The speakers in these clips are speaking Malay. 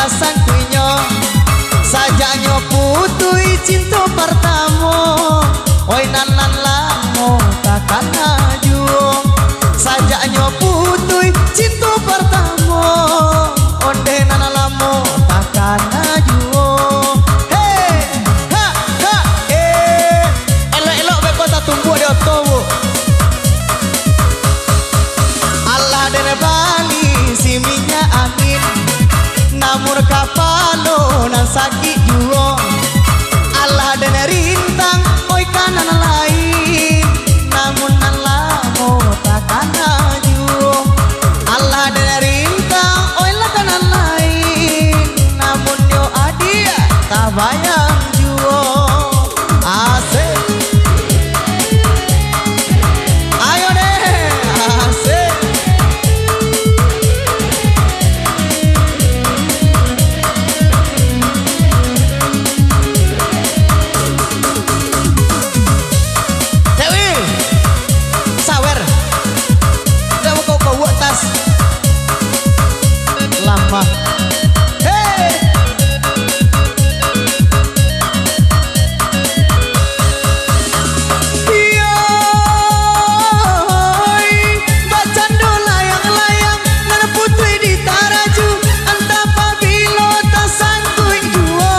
tasang kuinyo sajanyo putui cinta pertama oi nanan lamo takkan ajuang sajanyo putui cinta pertama onde nanan lamo takkan ajuang hei ha ha elok-elok be kota tumbuh di otowo Allah dari Bali si minyak angin namur kapalo nan sakit juo Allah dan rintang oi kanan lain namun nan lamo takkan juo Allah dan rintang oi lah kanan lain namun yo adia tak bayang juo asik ayo deh asik lama hey yoi bacando layang-layang nana putri di taraju entah pabilo tak sangkui juo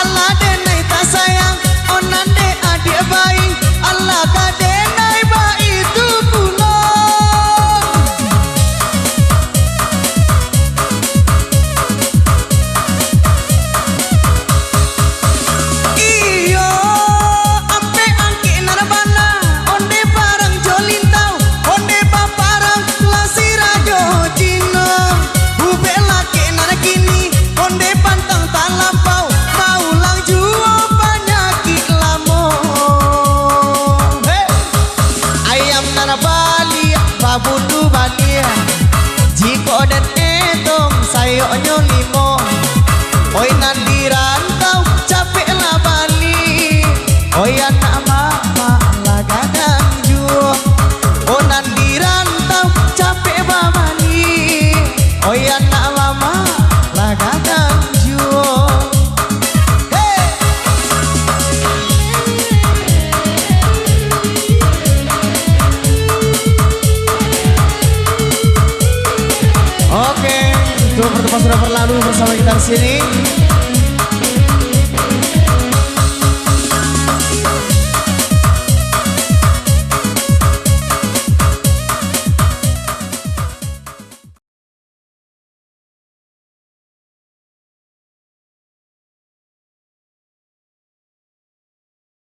Allah denai tak sayang onande adik baik Allah kadenai baik itu pulau Bundu balia jiko dan etong sayoknya limo oi nan dirantau capek lah Bali oi anak mama lah gadang juo oh nan dirantau capek bah Bali oi anak mama lah gadang juo Oke, itu pertemuan sudah berlalu bersama kita di sini.